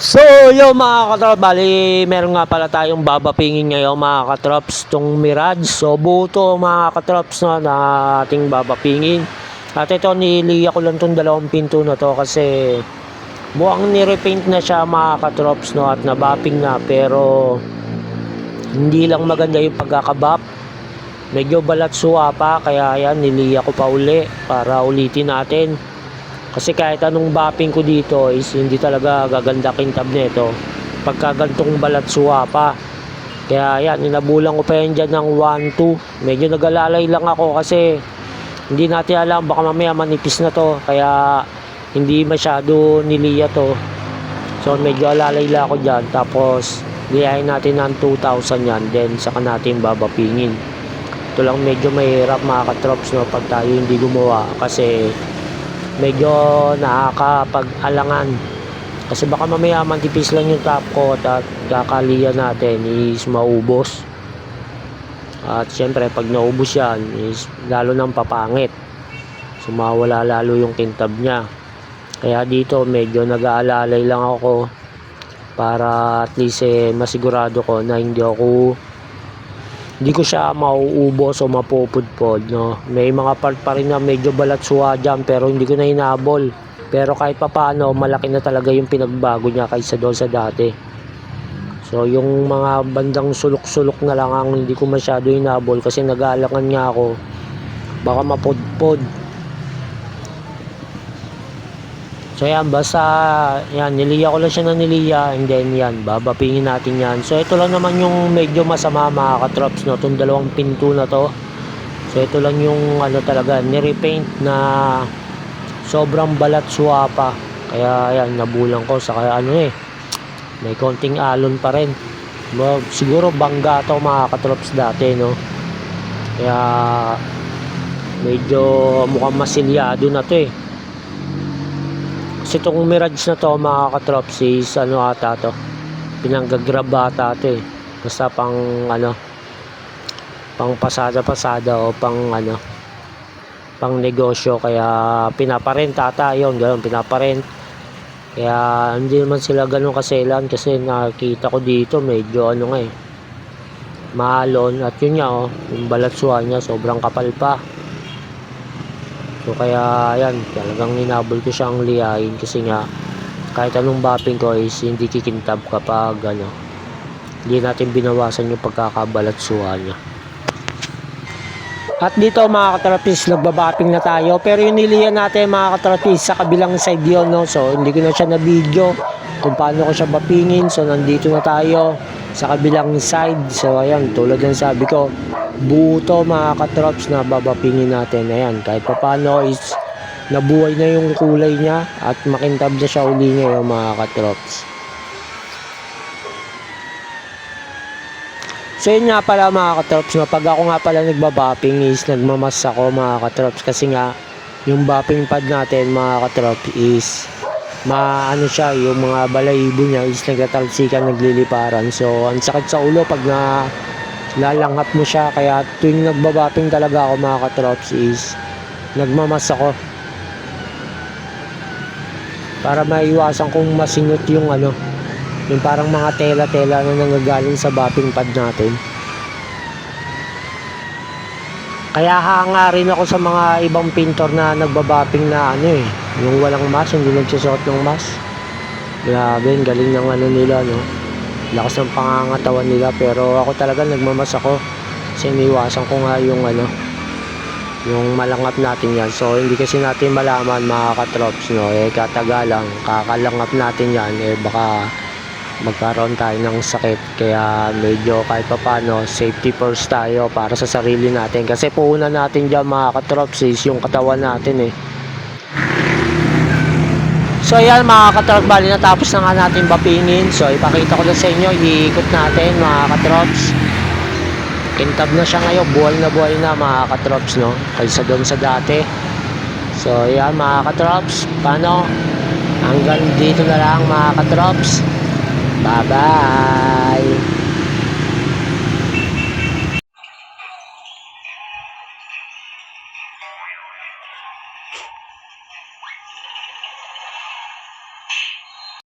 So, yo mga katrops, bali meron nga pala tayong babapingin ngayon mga katrops, tong Mirage. So, buto mga katrops no, na ating babapingin. At ito, niliya ko lang tong dalawang pinto na to kasi buwang nirepaint na siya mga katrops no, at nabaping na, pero hindi lang maganda yung pagkakabap. Medyo balat suwa pa, kaya yan, niliya ko pa uli para ulitin natin. Kasi kahit anong bapping ko dito is hindi talaga gaganda kintab nito pagka gantong balat suwa pa. Kaya yan, inabulan ko pa yan dyan ng 1-2. Medyo nagalalay lang ako kasi hindi natin alam, baka mamaya manipis na to. Kaya hindi masyado niliya to. So medyo alalay lang ako dyan. Tapos liyahin natin ng 2,000 yan. Then saka natin babapingin. Ito lang medyo mahirap mga katrops no, pag tayo hindi gumawa. Kasi medyo nakakapag-alangan kasi baka mamaya mantipis lang yung top coat at kakalian natin is maubos. At syempre pag naubos yan is lalo nang papangit, so mawala lalo yung kintab niya. Kaya dito medyo nag-aalalay lang ako para at least masigurado ko na hindi ko siya mauubos o mapupudpod no. May mga part pa rin na medyo balat suwa dyan pero hindi ko na hinabol. Pero kahit pa paano malaki na talaga yung pinagbago niya kaysa doon sa dati. So yung mga bandang sulok-sulok na lang ang hindi ko masyado hinabol kasi nag-aalangan nga ako baka mapudpod. So yan, basta yan, niliya ko lang siya na niliya, and then yan, babapingin natin yan. So ito lang naman yung medyo masama mga katrops no, itong dalawang pinto na to. So ito lang yung ano talaga, nirepaint na sobrang balat suwa pa. Kaya yan, nabulang ko sa kaya may konting alon pa rin. Siguro bangga to mga katrops dati no. Kaya medyo mukhang masilyado na to Kasi itong Mirage na to mga katrops is ata to, pinanggagrab ata to basta pang pang pasada o pang negosyo, kaya pinaparent ata yun, gano'n pinaparent. Kaya hindi naman sila gano'n kaselan kasi nakita ko dito medyo maalon, at yun nga yung balatsuhan niya sobrang kapal pa. So kaya yan, talagang hinabol ko siyang liyain kasi nga kahit anong bapping ko is hindi kikintab kapag hindi natin binawasan yung pagkakabalatsuhan niya. At dito mga katrapis, nagbabapping na tayo, pero yung niliyan natin mga katrapis sa kabilang side yun no? So hindi ko na siya na video kung paano ko siya bapingin. So nandito na tayo sa kabilang side. So ayan, tulad ng sabi ko, buto mga katrops na babapingin natin. Ayan, kahit pa paano is nabuhay na yung kulay niya at makintab na siya uli ngayon mga katrops. So yun nga pala mga katrops, pag ako nga pala nagbabapping is nagmamas ako mga katrops kasi nga yung bapping pad natin mga katrops is siya, yung mga balahibo niya is nagtatalsikan, nagliliparan. So ang sakit sa ulo pag lalanghap mo siya, kaya tuwing nagbabapping talaga ako mga katrops is nagmamas ako para maiwasan kong masingot yung yung parang mga tela-tela na nanggagaling sa bapping pad natin. Kaya hanga rin ako sa mga ibang pintor na nagbabapping na yung walang mask, hindi nagsusuot ng mask. Grabe, galing ng nila no. Lakas ng pangangatawan nila, pero ako talaga nagmamas ako kasi iniwasan ko nga yung yung malangap natin yan. So hindi kasi natin malaman mga katrops no, katagalang kakalangap natin yan baka magkaroon tayo ng sakit. Kaya medyo kahit pa paano safety first tayo para sa sarili natin, kasi puuna natin dyan mga katrops is yung katawan natin So yan mga katrops, bali natapos na nga natin bapingin. So ipakita ko na sa inyo, iikot natin mga katrops. Kintab na siya ngayon, buhay na mga katrops no, kaysa doon sa dati. So yan mga katrops, paano? Hanggang dito na lang mga katrops. Bye bye.